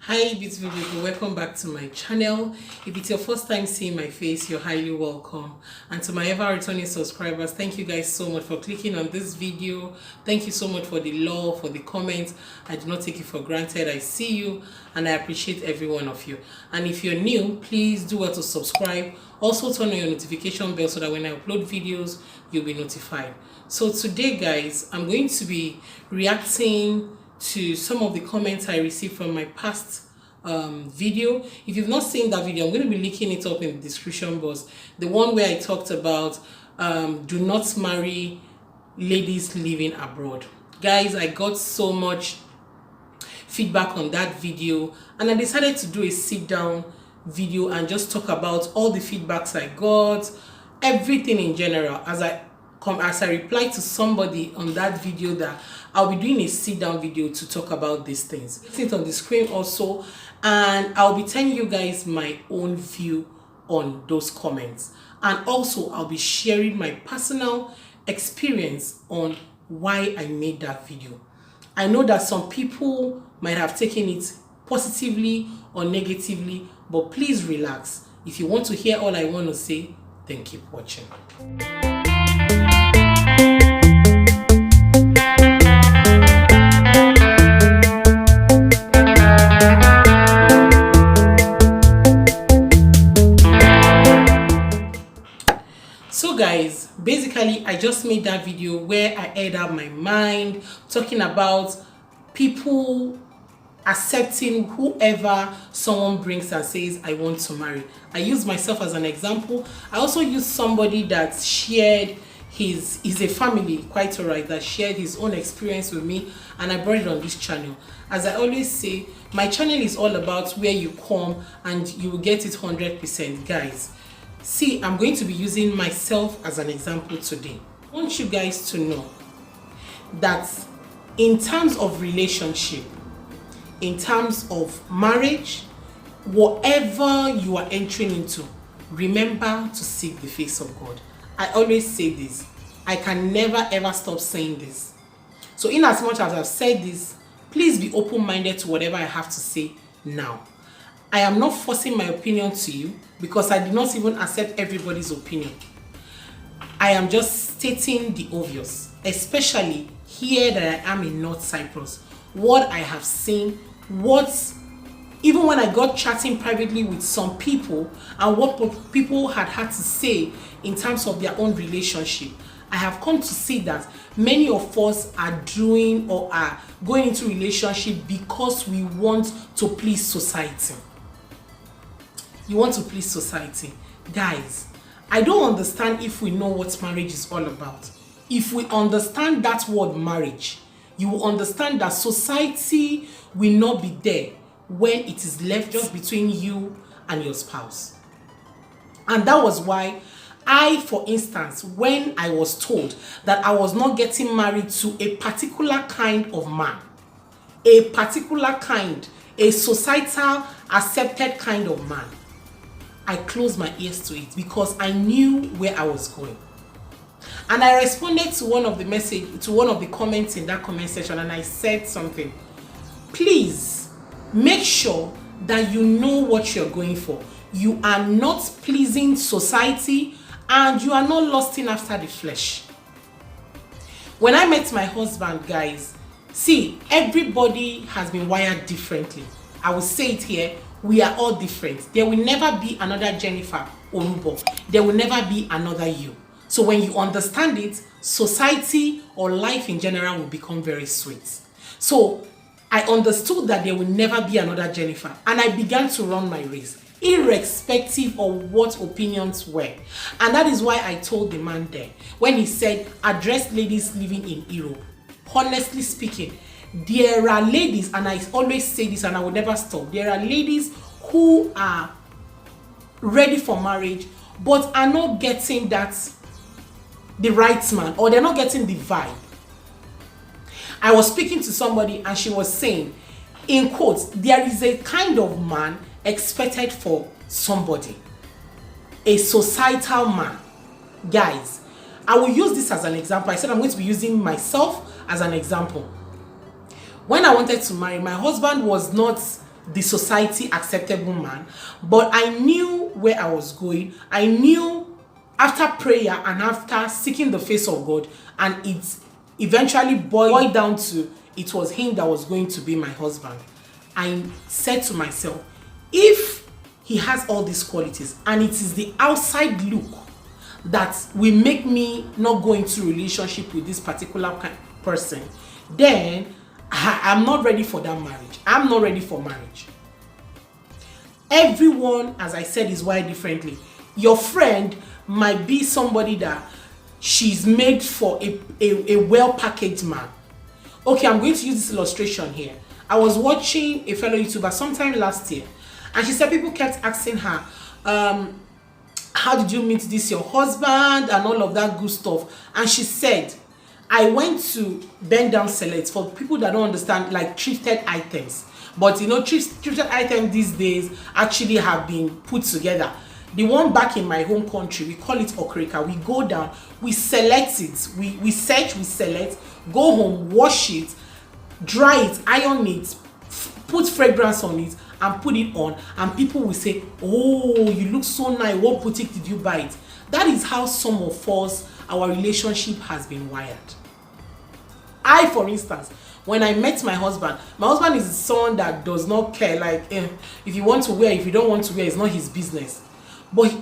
Hi beautiful people, welcome back to my channel. If it's your first time seeing my face, you're highly welcome. And to my ever returning subscribers, thank you guys so much for clicking on this video. Thank you so much for the love, for the comments. I do not take it for granted. I see you and I appreciate every one of you. And if you're new, please do well to subscribe. Also turn on your notification bell so that when I upload videos, you'll be notified. So today guys, I'm going to be reacting to some of the comments I received from my past video. If you've not seen that video, I'm going to be linking it up in the description box. The one where I talked about do not marry ladies living abroad. Guys, I got so much feedback on that video and I decided to do a sit down video and just talk about all the feedbacks I got, everything in general, as I replied to somebody on that video that I'll be doing a sit down video to talk about these things. It's it on the screen also, and I'll be telling you guys my own view on those comments, and also I'll be sharing my personal experience on why I made that video. I know that some people might have taken it positively or negatively, but please relax. If you want to hear all I want to say, then keep watching. So guys, basically I just made that video where I aired out my mind, talking about people accepting whoever someone brings and says I want to marry. I use myself as an example. I also use somebody that shared is a family, quite alright, that shared his own experience with me, and I brought it on this channel. As I always say, my channel is all about where you come and you will get it 100%. Guys, see, I'm going to be using myself as an example today. I want you guys to know that in terms of relationship, in terms of marriage, whatever you are entering into, remember to seek the face of God. I always say this. I can never ever stop saying this. So in as much as I've said this, please be open-minded to whatever I have to say now. I am not forcing my opinion to you because I do not even accept everybody's opinion. I am just stating the obvious, especially here that I am in North Cyprus. What I have seen, even when I got chatting privately with some people and what people had to say in terms of their own relationship, I have come to see that many of us are doing or are going into relationship because we want to please society. You want to please society. Guys, I don't understand if we know what marriage is all about. If we understand that word marriage, you will understand that society will not be there when it is left just between you and your spouse. And that was why for instance, when I was told that I was not getting married to a particular kind of man, a societal accepted kind of man, I closed my ears to it because I knew where I was going. And I responded to one of the comments in that comment section, and I said something. Please make sure that you know what you're going for. You are not pleasing society and you are not lusting after the flesh. When I met my husband, guys, see, everybody has been wired differently. I will say it here. We are all different. There will never be another Jennifer Orubo. There will never be another you. So when you understand it, society or life in general will become very sweet. So I understood that there will never be another Jennifer, and I began to run my race, irrespective of what opinions were. And that is why I told the man there, when he said, address ladies living in Europe. Honestly speaking, there are ladies, and I always say this and I will never stop, there are ladies who are ready for marriage but are not getting the right man, or they're not getting the vibe. I was speaking to somebody and she was saying, in quotes, there is a kind of man expected for somebody, a societal man. Guys, I will use this as an example. I said I'm going to be using myself as an example. When I wanted to marry, my husband was not the society acceptable man, but I knew where I was going. I knew after prayer and after seeking the face of God, and it eventually boiled down to it was him that was going to be my husband. I said to myself, if he has all these qualities and it is the outside look that will make me not go into relationship with this particular person, then I'm not ready for that marriage. I'm not ready for marriage. Everyone, as I said, is wired differently. Your friend might be somebody that she's made for a well-packaged man. Okay, I'm going to use this illustration here. I was watching a fellow YouTuber sometime last year, and she said people kept asking her, how did you meet this your husband and all of that good stuff? And she said, I went to Bend Down Select. For people that don't understand, like thrifted items. But you know, thrifted items these days actually have been put together. The one back in my home country, we call it okrika. We go down, we select it, we search, we select, go home, wash it, dry it, iron it, put fragrance on it, and put it on, and people will say, oh, you look so nice, what boutique did you buy it? That is how some of us, our relationship has been wired. I, for instance, when I met my husband is someone that does not care, like, if you want to wear, if you don't want to wear, it's not his business. But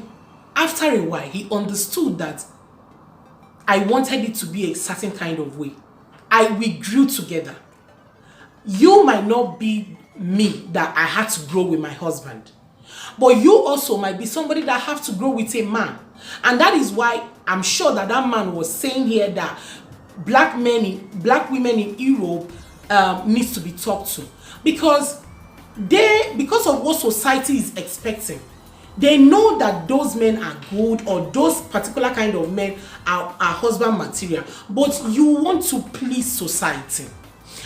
after a while, he understood that I wanted it to be a certain kind of way. We grew together. You might not be me that I had to grow with my husband, but you also might be somebody that have to grow with a man. And that is why I'm sure that man was saying here that black women in Europe needs to be talked to, because of what society is expecting. They know that those men are good, or those particular kind of men are husband material, but you want to please society,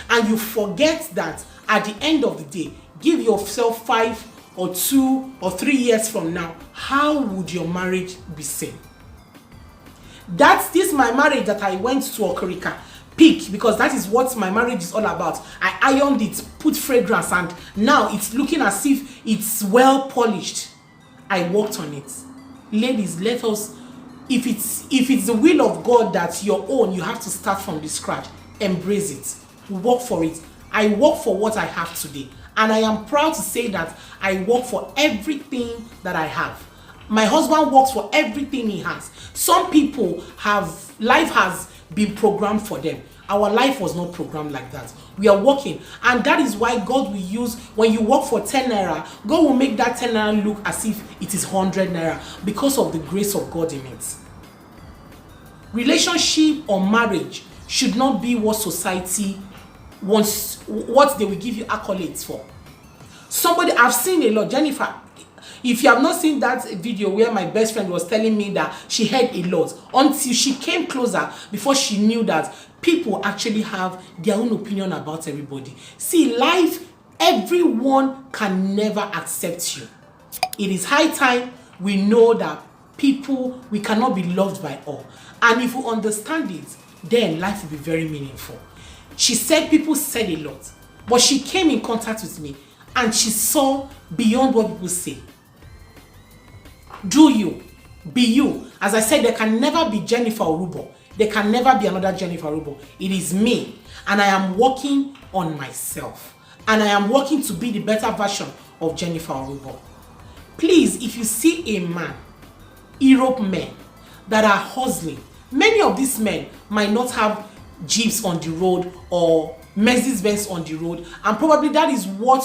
and you forget that at the end of the day, give yourself 5 or 2 or 3 years from now, how would your marriage be seen? This my marriage that I went to Okrika peak, because that is what my marriage is all about. I ironed it, put fragrance, and now it's looking as if it's well polished. I worked on it. Ladies, let us, if it's the will of God that your own, you have to start from the scratch, embrace it, work for it. I work for what I have today, and I am proud to say that I work for everything that I have. My husband works for everything he has. Some people life has been programmed for them. Our life was not programmed like that. We are working, and that is why God will use, when you work for 10 naira, God will make that 10 naira look as if it is 100 naira, because of the grace of God in it. Relationship or marriage should not be what society wants, what they will give you accolades for. Somebody, I've seen a lot. Jennifer, if you have not seen that video where my best friend was telling me that she heard a lot, until she came closer before she knew that people actually have their own opinion about everybody. See, life, everyone can never accept you. It is high time we know that we cannot be loved by all. And if we understand it, then life will be very meaningful. She said people said a lot, but she came in contact with me and she saw beyond what people say. Do you, be you. As I said, there can never be Jennifer Orubo. There can never be another Jennifer Orubo. It is me, and I am working on myself, and I am working to be the better version of Jennifer Orubo. Please, if you see a man, Europe men that are hustling, many of these men might not have Jeeps on the road or Mercedes-Benz on the road, and probably that is what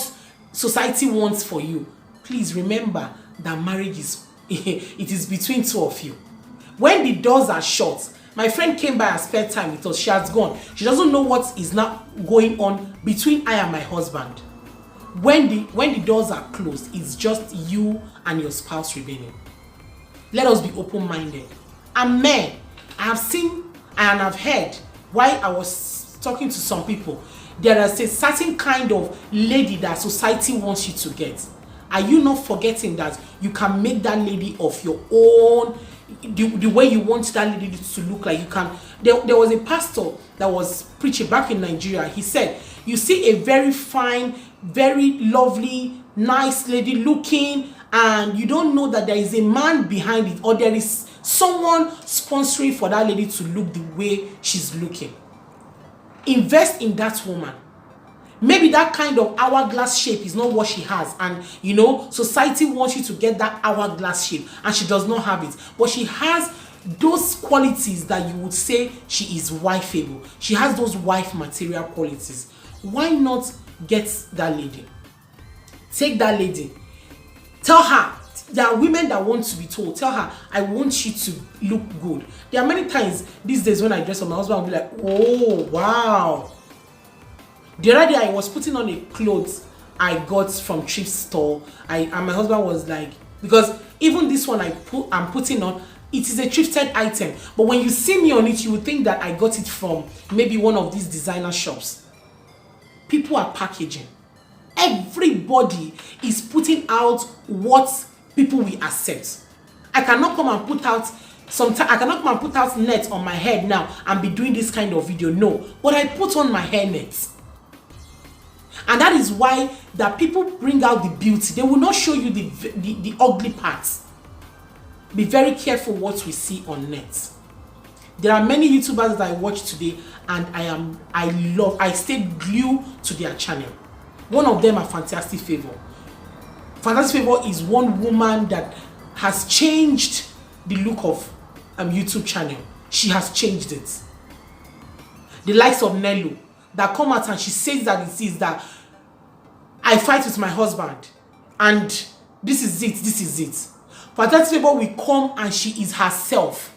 society wants for you. Please remember that marriage is it is between two of you. When the doors are shut, my friend came by and spent time with us. She has gone. She doesn't know what is now going on between I and my husband. When the doors are closed, it's just you and your spouse remaining. Let us be open-minded. And men, I have seen and I've heard, while I was talking to some people, there is a certain kind of lady that society wants you to get. Are you not forgetting that you can make that lady of your own, the way you want that lady to look like? You can. There was a pastor that was preaching back in Nigeria. He said, you see a very fine very lovely, nice lady looking, and you don't know that there is a man behind it, or there is someone sponsoring for that lady to look the way she's looking. Invest in that woman. Maybe that kind of hourglass shape is not what she has, and you know, society wants you to get that hourglass shape, and she does not have it, but she has those qualities that you would say she is wifeable. She has those wife material qualities. Why not get that lady? Take that lady. Tell her, there are women that want to be told. Tell her, I want you to look good. There are many times these days when I dress up, my husband will be like, oh, wow. The other day I was putting on a clothes I got from thrift store. And my husband was like, because even this one I'm putting on, it is a thrifted item. But when you see me on it, you would think that I got it from maybe one of these designer shops. People are packaging. Everybody is putting out what people will accept. I cannot come and put out net on my head now and be doing this kind of video. No, but I put on my hair net. And that is why that people bring out the beauty. They will not show you the ugly parts. Be very careful what we see on net. There are many YouTubers that I watch today, and I stayed glued to their channel. One of them are Fantastic Favor. Fantastic Favor is one woman that has changed the look of YouTube channel. She has changed it. The likes of Nello that come out and she says that it is that I fight with my husband and this is it. Fantastic Favor will come and she is herself.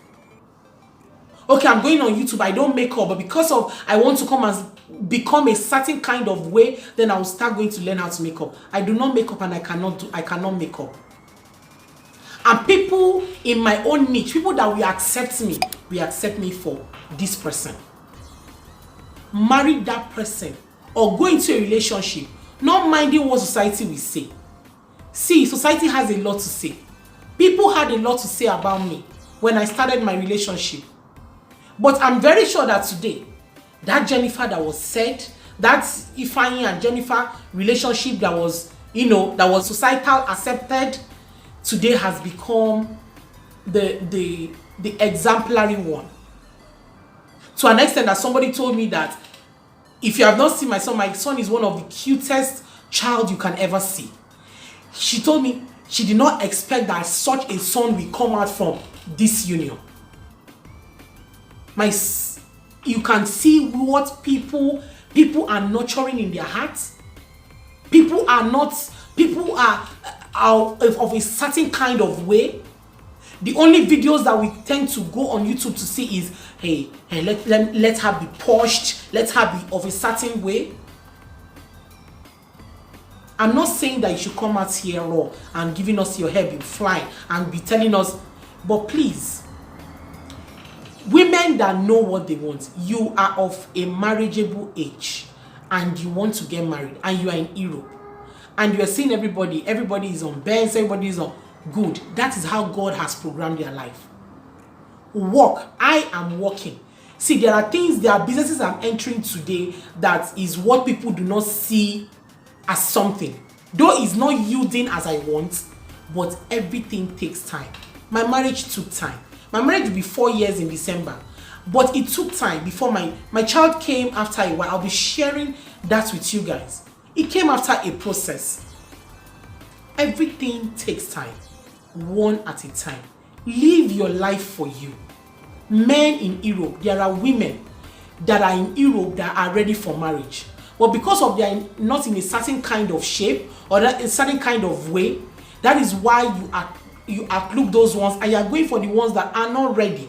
Okay, I'm going on YouTube, I don't make up, but because of I want to come and become a certain kind of way, then I will start going to learn how to make up. I do not make up, and I cannot make up. And people in my own niche, people that will accept me for this person. Marry that person or go into a relationship, not minding what society will say. See, society has a lot to say. People had a lot to say about me when I started my relationship. But I'm very sure that today, that Jennifer that was said, that Ifeanyi and Jennifer relationship that was, that was societal accepted, today has become the exemplary one. To an extent that somebody told me that if you have not seen my son is one of the cutest child you can ever see. She told me she did not expect that such a son will come out from this union. You can see what people are nurturing in their hearts. People are of a certain kind of way. The only videos that we tend to go on YouTube to see is, hey, let her be pushed, let her be of a certain way. I'm not saying that you should come out here raw and giving us your hair be flying and be telling us, but please, women that know what they want, you are of a marriageable age and you want to get married and you are in Europe and you are seeing everybody is on Benz, everybody is on good. That is how God has programmed their life. Work. I am working. See, there are businesses I'm entering today that is what people do not see as something. Though it's not yielding as I want, but everything takes time. My marriage took time. My marriage will be 4 years in December. But it took time before my child came after a while. I'll be sharing that with you guys. It came after a process. Everything takes time. One at a time. Live your life for you. Men in Europe, there are women that are in Europe that are ready for marriage. But because of they are not in a certain kind of shape or a certain kind of way, that is why you outlook those ones and you are going for the ones that are not ready.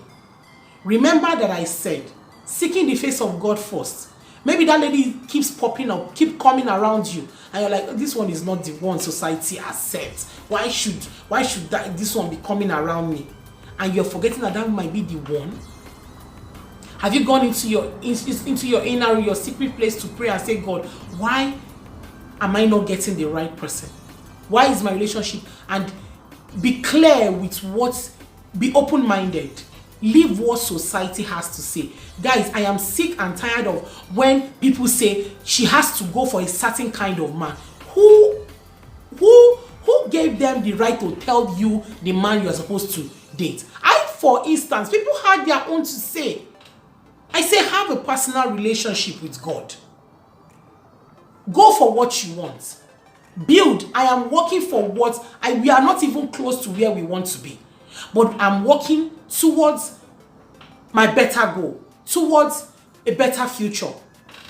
Remember that I said, seeking the face of God first. Maybe that lady keeps popping up, keep coming around you, and you're like, this one is not the one society accepts. Why should this one be coming around me? And you're forgetting that might be the one. Have you gone into your inner, your secret place to pray and say, God, why am I not getting the right person? Why is my relationship? And be clear with be open-minded. Leave what society has to say. Guys, I am sick and tired of when people say she has to go for a certain kind of man. Who gave them the right to tell you the man you are supposed to date? For instance, people had their own to say. I say, have a personal relationship with God. Go for what you want. Build. I am working for what we are not even close to where we want to be. But I'm working towards my better goal, towards a better future.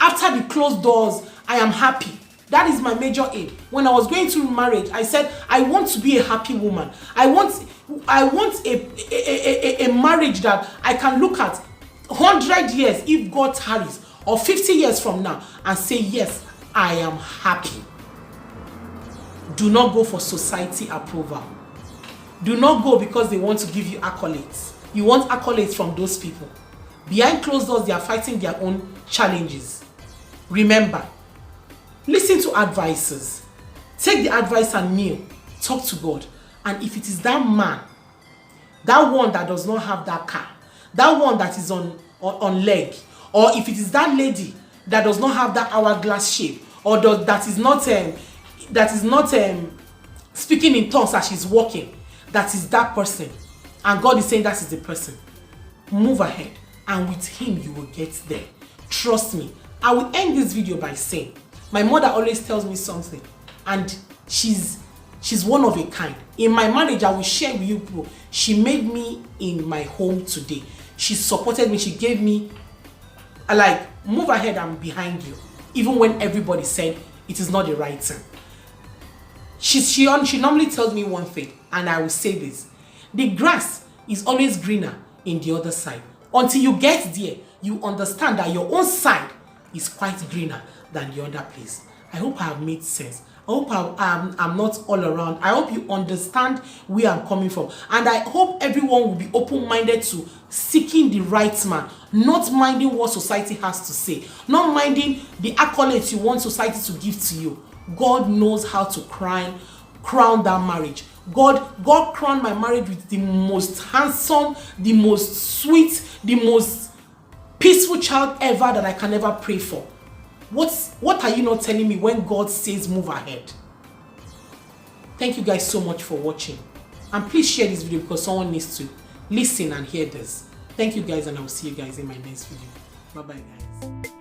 After the closed doors, I am happy. That is my major aim. When I was going through marriage, I said, I want to be a happy woman. I want a marriage that I can look at 100 years if God tarries, or 50 years from now, and say, yes, I am happy. Do not go for society approval. Do not go because they want to give you accolades. You want accolades from those people. Behind closed doors, they are fighting their own challenges. Remember, listen to advices. Take the advice and kneel. Talk to God. And if it is that man, that one that does not have that car, that one that is on leg, or if it is that lady that does not have that hourglass shape, or that is not speaking in tongues as she's walking, that is that person, and God is saying that is the person, move ahead, and with him you will get there. Trust me. I will end this video by saying, my mother always tells me something, and she's one of a kind. In my marriage, I will share with you people, she made me in my home today. She supported me. She gave me move ahead, I'm behind you, even when everybody said it is not the right thing. She normally tells me one thing, and I will say this: the grass is always greener in the other side. Until you get there, you understand that your own side is quite greener than the other place. I hope I have made sense. I hope I'm not all around. I hope you understand where I'm coming from. And I hope everyone will be open-minded to seeking the right man, not minding what society has to say, not minding the accolades you want society to give to you. God knows how to crown that marriage. God crowned my marriage with the most handsome, the most sweet, the most peaceful child ever that I can ever pray for. What are you not telling me when God says move ahead? Thank you guys so much for watching. And please share this video because someone needs to listen and hear this. Thank you guys, and I will see you guys in my next video. Bye bye guys.